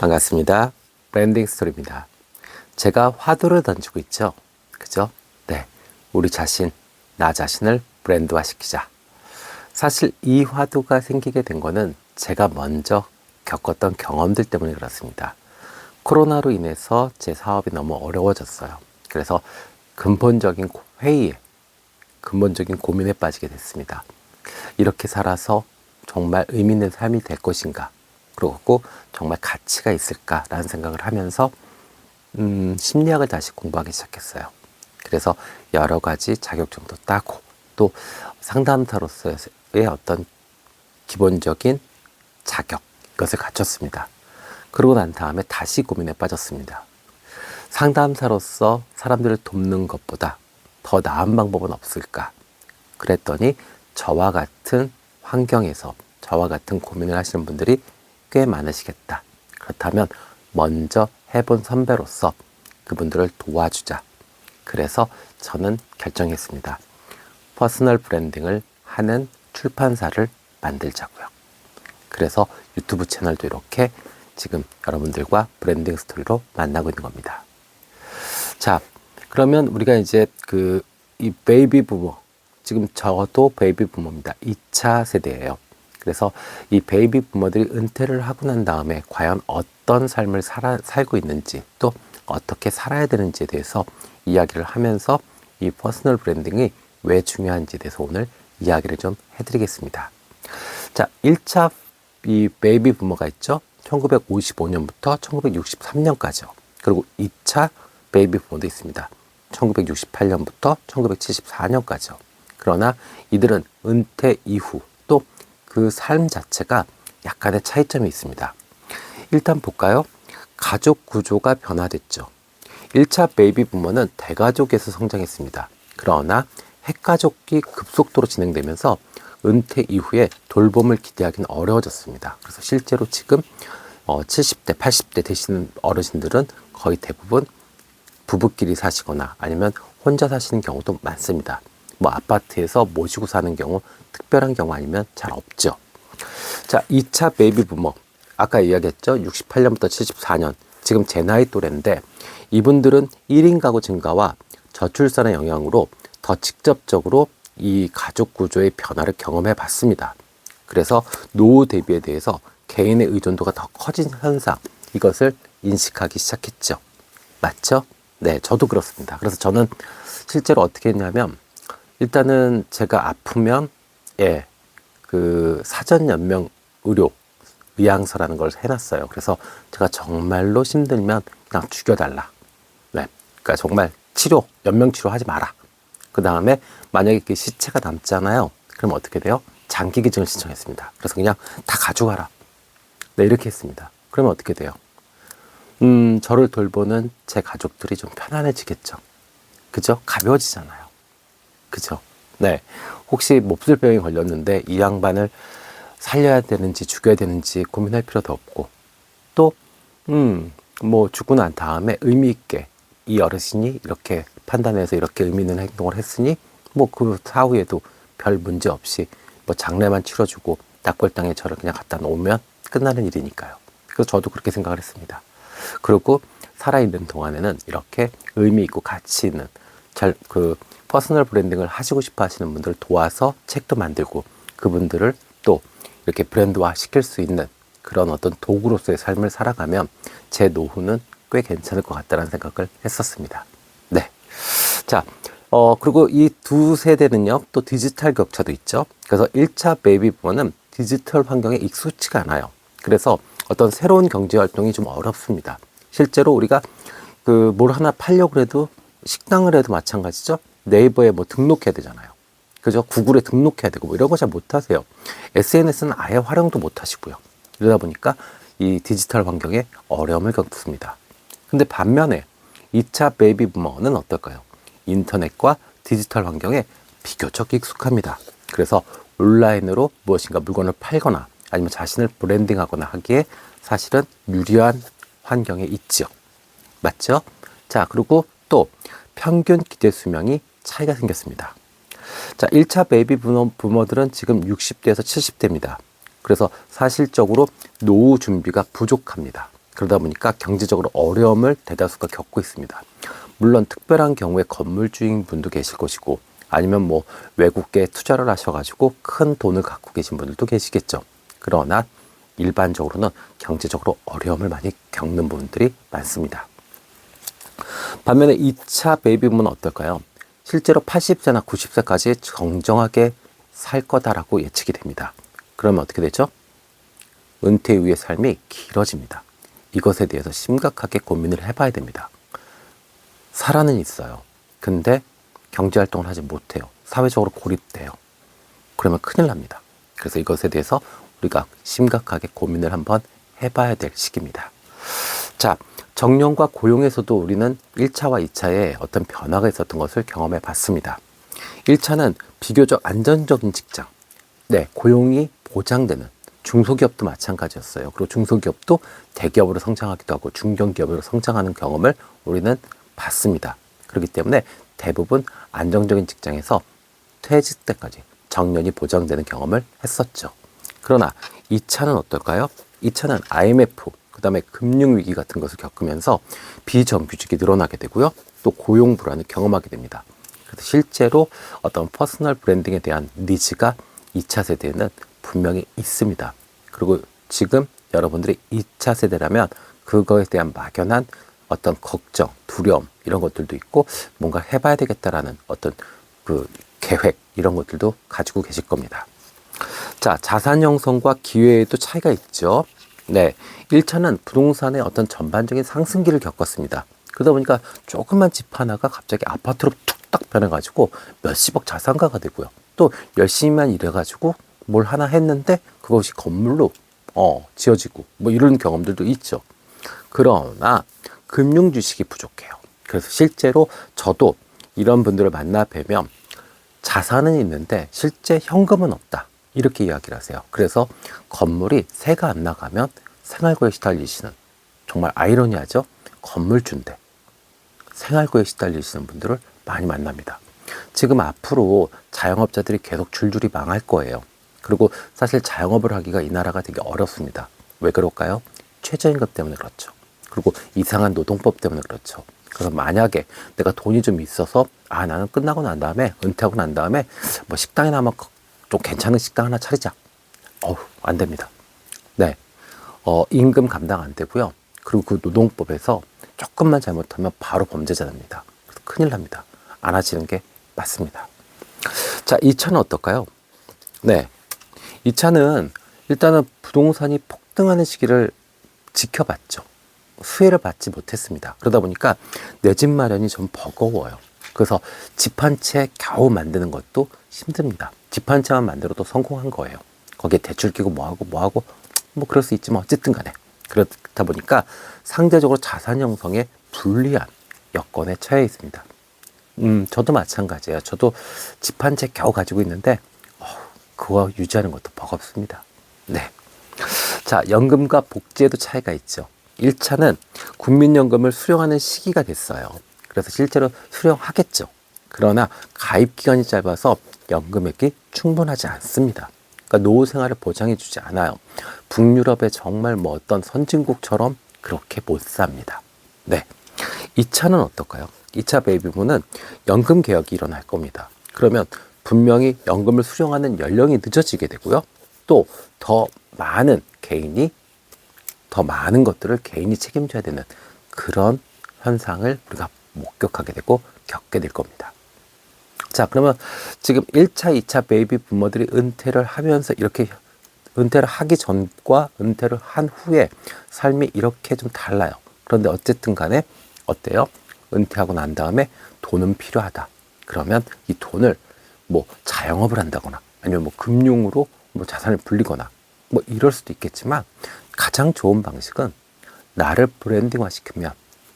반갑습니다. 브랜딩 스토리입니다. 제가 화두를 던지고 있죠. 그죠? 네. 우리 자신, 나 자신을 브랜드화 시키자. 사실 이 화두가 생기게 된 거는 제가 먼저 겪었던 경험들 때문에 그렇습니다. 코로나로 인해서 제 사업이 너무 어려워졌어요. 그래서 근본적인 회의에, 근본적인 고민에 빠지게 됐습니다. 이렇게 살아서 정말 의미 있는 삶이 될 것인가? 그리고 정말 가치가 있을까라는 생각을 하면서 심리학을 다시 공부하기 시작했어요. 그래서 여러 가지 자격증도 따고 또 상담사로서의 어떤 기본적인 자격, 이것을 갖췄습니다. 그러고 난 다음에 다시 고민에 빠졌습니다. 상담사로서 사람들을 돕는 것보다 더 나은 방법은 없을까? 그랬더니 저와 같은 환경에서 저와 같은 고민을 하시는 분들이 꽤 많으시겠다. 그렇다면 먼저 해본 선배로서 그분들을 도와주자. 그래서 저는 결정했습니다. 퍼스널 브랜딩을 하는 출판사를 만들자고요. 그래서 유튜브 채널도 이렇게 지금 여러분들과 브랜딩 스토리로 만나고 있는 겁니다. 자, 그러면 우리가 이제 이 베이비 부모, 지금 저도 베이비 부모입니다. 2차 세대예요. 그래서 이 베이비 부모들이 은퇴를 하고 난 다음에 과연 어떤 삶을 살고 있는지 또 어떻게 살아야 되는지에 대해서 이야기를 하면서 이 퍼스널 브랜딩이 왜 중요한지에 대해서 오늘 이야기를 좀 해드리겠습니다. 자, 1차 이 베이비 부모가 있죠. 1955년부터 1963년까지요. 그리고 2차 베이비 부모도 있습니다. 1968년부터 1974년까지요. 그러나 이들은 은퇴 이후 또 그 삶 자체가 약간의 차이점이 있습니다. 일단 볼까요? 가족 구조가 변화됐죠. 1차 베이비 부모는 대가족에서 성장했습니다. 그러나 핵가족이 급속도로 진행되면서 은퇴 이후에 돌봄을 기대하기는 어려워졌습니다. 그래서 실제로 지금 70대, 80대 되시는 어르신들은 거의 대부분 부부끼리 사시거나 아니면 혼자 사시는 경우도 많습니다. 뭐 아파트에서 모시고 사는 경우, 특별한 경우 아니면 잘 없죠. 자, 2차 베이비 부모. 아까 이야기했죠. 68년부터 74년. 지금 제 나이 또래인데 이분들은 1인 가구 증가와 저출산의 영향으로 더 직접적으로 이 가족 구조의 변화를 경험해 봤습니다. 그래서 노후 대비에 대해서 개인의 의존도가 더 커진 현상, 이것을 인식하기 시작했죠. 맞죠? 네, 저도 그렇습니다. 그래서 저는 실제로 어떻게 했냐면 일단은 제가 아프면 사전 연명 의료 의향서라는 걸 해놨어요. 그래서 제가 정말로 힘들면 그냥 죽여달라. 네, 그러니까 정말 연명 치료하지 마라. 그 다음에 만약에 그 시체가 남잖아요. 그럼 어떻게 돼요? 장기 기증을 신청했습니다. 그래서 그냥 다 가져가라. 네, 이렇게 했습니다. 그러면 어떻게 돼요? 저를 돌보는 제 가족들이 좀 편안해지겠죠. 그죠? 가벼워지잖아요. 그죠? 네. 혹시 몹쓸병에 걸렸는데 이 양반을 살려야 되는지 죽여야 되는지 고민할 필요도 없고 또 뭐 죽고 난 다음에 의미 있게 이 어르신이 이렇게 판단해서 이렇게 의미 있는 행동을 했으니 뭐 그 사후에도 별 문제 없이 뭐 장례만 치러주고 낙골당에 저를 그냥 갖다 놓으면 끝나는 일이니까요. 그래서 저도 그렇게 생각을 했습니다. 그리고 살아있는 동안에는 이렇게 의미 있고 가치 있는 퍼스널 브랜딩을 하시고 싶어 하시는 분들을 도와서 책도 만들고 그분들을 또 이렇게 브랜드화 시킬 수 있는 그런 어떤 도구로서의 삶을 살아가면 제 노후는 꽤 괜찮을 것 같다는 생각을 했었습니다. 네. 자, 그리고 이 두 세대는요, 또 디지털 격차도 있죠. 그래서 1차 베이비 부모는 디지털 환경에 익숙치가 않아요. 그래서 어떤 새로운 경제 활동이 좀 어렵습니다. 실제로 우리가 뭘 하나 팔려고 해도 식당을 해도 마찬가지죠. 네이버에 뭐 등록해야 되잖아요. 그죠? 구글에 등록해야 되고 뭐 이런 거 잘 못하세요. SNS는 아예 활용도 못하시고요. 이러다 보니까 이 디지털 환경에 어려움을 겪습니다. 근데 반면에 2차 베이비 부모는 어떨까요? 인터넷과 디지털 환경에 비교적 익숙합니다. 그래서 온라인으로 무엇인가 물건을 팔거나 아니면 자신을 브랜딩하거나 하기에 사실은 유리한 환경에 있죠. 맞죠? 자, 그리고 또 평균 기대 수명이 차이가 생겼습니다. 자, 1차 베이비 부모들은 지금 60대에서 70대입니다. 그래서 사실적으로 노후 준비가 부족합니다. 그러다 보니까 경제적으로 어려움을 대다수가 겪고 있습니다. 물론 특별한 경우에 건물주인 분도 계실 것이고 아니면 뭐 외국계 투자를 하셔가지고 큰 돈을 갖고 계신 분들도 계시겠죠. 그러나 일반적으로는 경제적으로 어려움을 많이 겪는 분들이 많습니다. 반면에 2차 베이비붐은 어떨까요? 실제로 80세나 90세까지 정정하게 살 거다라고 예측이 됩니다. 그러면 어떻게 되죠? 은퇴 이후의 삶이 길어집니다. 이것에 대해서 심각하게 고민을 해봐야 됩니다. 살아는 있어요. 근데 경제활동을 하지 못해요. 사회적으로 고립돼요. 그러면 큰일 납니다. 그래서 이것에 대해서 우리가 심각하게 고민을 한번 해봐야 될 시기입니다. 자, 정년과 고용에서도 우리는 1차와 2차에 어떤 변화가 있었던 것을 경험해 봤습니다. 1차는 비교적 안정적인 직장, 네, 고용이 보장되는 중소기업도 마찬가지였어요. 그리고 중소기업도 대기업으로 성장하기도 하고 중견기업으로 성장하는 경험을 우리는 봤습니다. 그렇기 때문에 대부분 안정적인 직장에서 퇴직 때까지 정년이 보장되는 경험을 했었죠. 그러나 2차는 어떨까요? 2차는 IMF, 그 다음에 금융위기 같은 것을 겪으면서 비정규직이 늘어나게 되고요. 또 고용 불안을 경험하게 됩니다. 그래서 실제로 어떤 퍼스널 브랜딩에 대한 니즈가 2차 세대에는 분명히 있습니다. 그리고 지금 여러분들이 2차 세대라면 그거에 대한 막연한 어떤 걱정, 두려움 이런 것들도 있고 뭔가 해봐야 되겠다라는 어떤 그 계획 이런 것들도 가지고 계실 겁니다. 자, 자산 형성과 기회에도 차이가 있죠. 네, 1차는 부동산의 어떤 전반적인 상승기를 겪었습니다. 그러다 보니까 조그만 집 하나가 갑자기 아파트로 툭딱 변해가지고 몇십억 자산가가 되고요. 또 열심히만 일해가지고 뭘 하나 했는데 그것이 건물로 지어지고 뭐 이런 경험들도 있죠. 그러나 금융 주식이 부족해요. 그래서 실제로 저도 이런 분들을 만나 뵈면 자산은 있는데 실제 현금은 없다. 이렇게 이야기를 하세요. 그래서 건물이 새가 안 나가면 생활고에 시달리시는, 정말 아이러니하죠? 건물주인데 생활고에 시달리시는 분들을 많이 만납니다. 지금 앞으로 자영업자들이 계속 줄줄이 망할 거예요. 그리고 사실 자영업을 하기가 이 나라가 되게 어렵습니다. 왜 그럴까요? 최저임금 때문에 그렇죠. 그리고 이상한 노동법 때문에 그렇죠. 그래서 만약에 내가 돈이 좀 있어서 나는 끝나고 난 다음에 은퇴하고 난 다음에 뭐 식당이나 한번 좀 괜찮은 식당 하나 차리자. 안 됩니다. 네, 임금 감당 안 되고요. 그리고 그 노동법에서 조금만 잘못하면 바로 범죄자 됩니다. 그래서 큰일 납니다. 안 하시는 게 맞습니다. 자, 2차는 어떨까요? 네, 2차는 일단은 부동산이 폭등하는 시기를 지켜봤죠. 수혜를 받지 못했습니다. 그러다 보니까 내 집 마련이 좀 버거워요. 그래서 집 한 채 겨우 만드는 것도 힘듭니다. 집 한 채만 만들어도 성공한 거예요. 거기에 대출 끼고 뭐하고 뭐 그럴 수 있지만 어쨌든 간에 그렇다 보니까 상대적으로 자산 형성에 불리한 여건에 처해 있습니다. 저도 마찬가지예요. 저도 집 한 채 겨우 가지고 있는데 그거 유지하는 것도 버겁습니다. 네. 자, 연금과 복지에도 차이가 있죠. 1차는 국민연금을 수령하는 시기가 됐어요. 그래서 실제로 수령하겠죠. 그러나 가입 기간이 짧아서 연금액이 충분하지 않습니다. 그러니까 노후 생활을 보장해 주지 않아요. 북유럽의 정말 뭐 어떤 선진국처럼 그렇게 못 삽니다. 네. 2차는 어떨까요? 2차 베이비붐은 연금 개혁이 일어날 겁니다. 그러면 분명히 연금을 수령하는 연령이 늦어지게 되고요. 또 더 많은 것들을 개인이 책임져야 되는 그런 현상을 우리가 목격하게 되고 겪게 될 겁니다. 자, 그러면 지금 1차, 2차 베이비 부머들이 은퇴를 하면서 이렇게 은퇴를 하기 전과 은퇴를 한 후에 삶이 이렇게 좀 달라요. 그런데 어쨌든 간에 어때요? 은퇴하고 난 다음에 돈은 필요하다. 그러면 이 돈을 뭐 자영업을 한다거나 아니면 뭐 금융으로 뭐 자산을 불리거나 뭐 이럴 수도 있겠지만 가장 좋은 방식은 나를 브랜딩화 시키면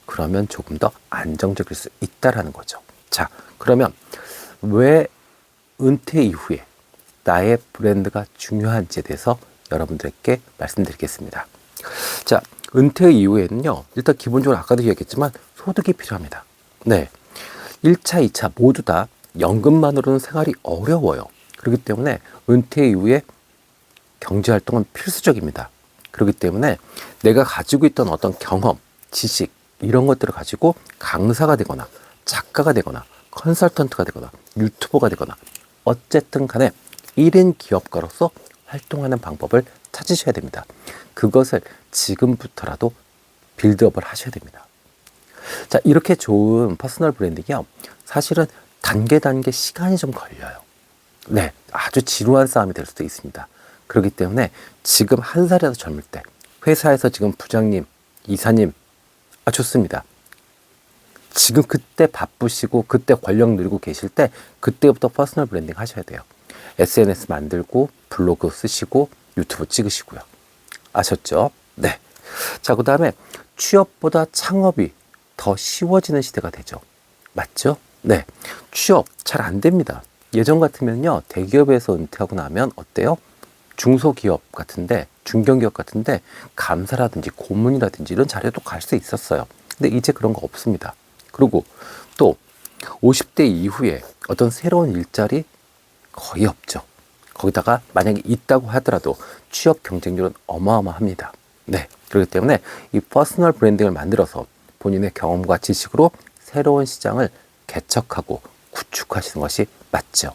그러면 조금 더 안정적일 수 있다라는 거죠. 자, 그러면 왜 은퇴 이후에 나의 브랜드가 중요한지에 대해서 여러분들께 말씀드리겠습니다. 자, 은퇴 이후에는요, 일단 기본적으로 아까도 얘기했지만 소득이 필요합니다. 네, 1차, 2차 모두 다 연금만으로는 생활이 어려워요. 그렇기 때문에 은퇴 이후에 경제활동은 필수적입니다. 그렇기 때문에 내가 가지고 있던 어떤 경험, 지식 이런 것들을 가지고 강사가 되거나 작가가 되거나 컨설턴트가 되거나 유튜버가 되거나 어쨌든 간에 1인 기업가로서 활동하는 방법을 찾으셔야 됩니다. 그것을 지금부터라도 빌드업을 하셔야 됩니다. 자, 이렇게 좋은 퍼스널 브랜딩이요. 사실은 단계 시간이 좀 걸려요. 네, 아주 지루한 싸움이 될 수도 있습니다. 그렇기 때문에 지금 한 살이라도 젊을 때 회사에서 지금 부장님, 이사님, 좋습니다. 지금 그때 바쁘시고 그때 권력 누리고 계실 때 그때부터 퍼스널 브랜딩 하셔야 돼요. SNS 만들고 블로그 쓰시고 유튜브 찍으시고요. 아셨죠? 네. 자, 그 다음에 취업보다 창업이 더 쉬워지는 시대가 되죠. 맞죠? 네. 취업 잘 안 됩니다. 예전 같으면요, 대기업에서 은퇴하고 나면 어때요? 중소기업 같은데, 중견기업 같은데, 감사라든지 고문이라든지 이런 자리에도 갈 수 있었어요. 근데 이제 그런 거 없습니다. 그리고 또 50대 이후에 어떤 새로운 일자리 거의 없죠. 거기다가 만약에 있다고 하더라도 취업 경쟁률은 어마어마합니다. 네. 그렇기 때문에 이 퍼스널 브랜딩을 만들어서 본인의 경험과 지식으로 새로운 시장을 개척하고 구축하시는 것이 맞죠.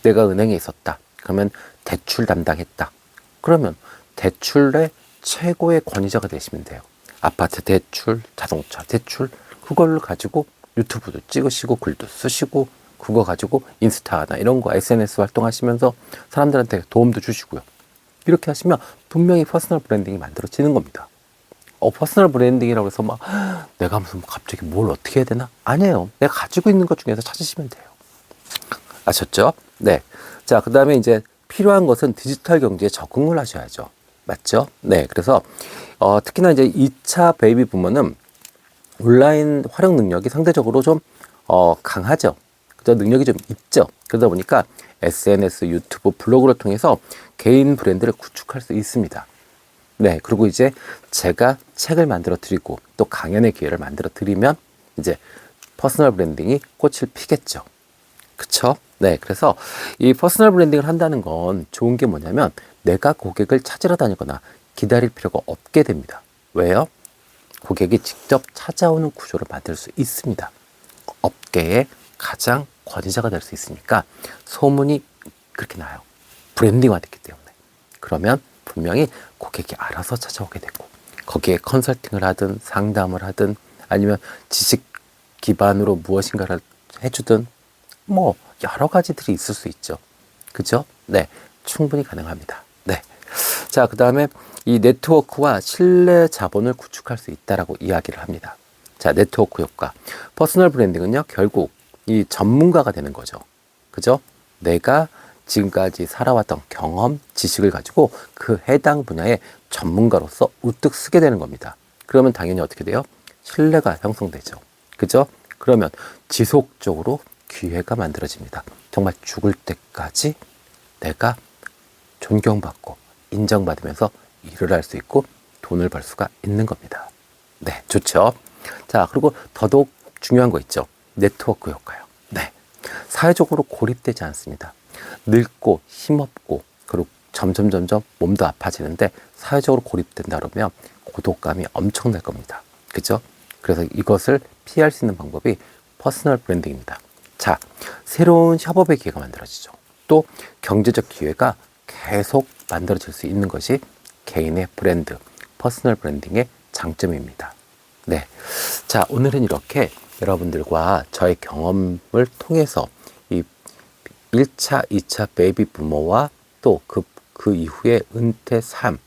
내가 은행에 있었다. 그러면 대출 담당했다. 그러면 대출의 최고의 권위자가 되시면 돼요. 아파트 대출, 자동차 대출, 그걸 가지고 유튜브도 찍으시고 글도 쓰시고 그거 가지고 인스타나 이런 거 SNS 활동하시면서 사람들한테 도움도 주시고요. 이렇게 하시면 분명히 퍼스널 브랜딩이 만들어지는 겁니다. 퍼스널 브랜딩이라고 해서 막 내가 무슨 갑자기 뭘 어떻게 해야 되나? 아니에요. 내가 가지고 있는 것 중에서 찾으시면 돼요. 아셨죠? 네. 자, 그 다음에 이제 필요한 것은 디지털 경제에 적응을 하셔야죠. 맞죠? 네. 그래서 특히나 이제 2차 베이비 부모는 온라인 활용 능력이 상대적으로 좀 강하죠. 그죠? 능력이 좀 있죠. 그러다 보니까 SNS, 유튜브, 블로그를 통해서 개인 브랜드를 구축할 수 있습니다. 네. 그리고 이제 제가 책을 만들어 드리고 또 강연의 기회를 만들어 드리면 이제 퍼스널 브랜딩이 꽃을 피겠죠. 그쵸? 네. 그래서 이 퍼스널 브랜딩을 한다는 건 좋은 게 뭐냐면 내가 고객을 찾으러 다니거나 기다릴 필요가 없게 됩니다. 왜요? 고객이 직접 찾아오는 구조를 만들 수 있습니다. 업계의 가장 권위자가 될 수 있으니까 소문이 그렇게 나요. 브랜딩화됐기 때문에. 그러면 분명히 고객이 알아서 찾아오게 되고 거기에 컨설팅을 하든 상담을 하든 아니면 지식 기반으로 무엇인가를 해주든 뭐 여러 가지들이 있을 수 있죠. 그죠? 네, 충분히 가능합니다. 네. 자, 그 다음에 이 네트워크와 신뢰 자본을 구축할 수 있다라고 이야기를 합니다. 자, 네트워크 효과. 퍼스널 브랜딩은요, 결국 이 전문가가 되는 거죠. 그죠? 내가 지금까지 살아왔던 경험, 지식을 가지고 그 해당 분야의 전문가로서 우뚝 서게 되는 겁니다. 그러면 당연히 어떻게 돼요? 신뢰가 형성되죠. 그죠? 그러면 지속적으로 기회가 만들어집니다. 정말 죽을 때까지 내가 존경받고 인정받으면서 일을 할 수 있고 돈을 벌 수가 있는 겁니다. 네, 좋죠? 자, 그리고 더더욱 중요한 거 있죠. 네트워크 효과요. 네. 사회적으로 고립되지 않습니다. 늙고 힘없고 그리고 점점 몸도 아파지는데 사회적으로 고립된다 그러면 고독감이 엄청날 겁니다. 그죠? 그래서 이것을 피할 수 있는 방법이 퍼스널 브랜딩입니다. 자, 새로운 협업의 기회가 만들어지죠. 또 경제적 기회가 계속 만들어질 수 있는 것이 개인의 브랜드, 퍼스널 브랜딩의 장점입니다. 네. 자, 오늘은 이렇게 여러분들과 저의 경험을 통해서 이 1차, 2차 베이비 부모와 또 그 이후의 은퇴 삶,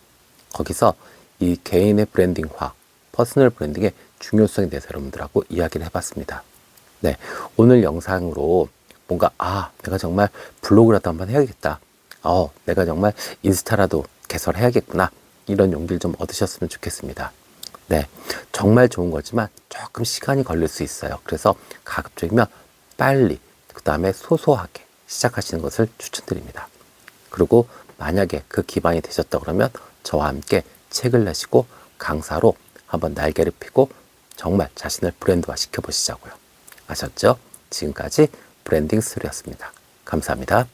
거기서 이 개인의 브랜딩화, 퍼스널 브랜딩의 중요성에 대해서 여러분들하고 이야기를 해봤습니다. 네. 오늘 영상으로 뭔가, 내가 정말 블로그라도 한번 해야겠다. 내가 정말 인스타라도 개설해야겠구나. 이런 용기를 좀 얻으셨으면 좋겠습니다. 네. 정말 좋은 거지만 조금 시간이 걸릴 수 있어요. 그래서 가급적이면 빨리, 그 다음에 소소하게 시작하시는 것을 추천드립니다. 그리고 만약에 그 기반이 되셨다 그러면 저와 함께 책을 내시고 강사로 한번 날개를 펴고 정말 자신을 브랜드화 시켜보시자고요. 아셨죠? 지금까지 브랜딩 스토리였습니다. 감사합니다.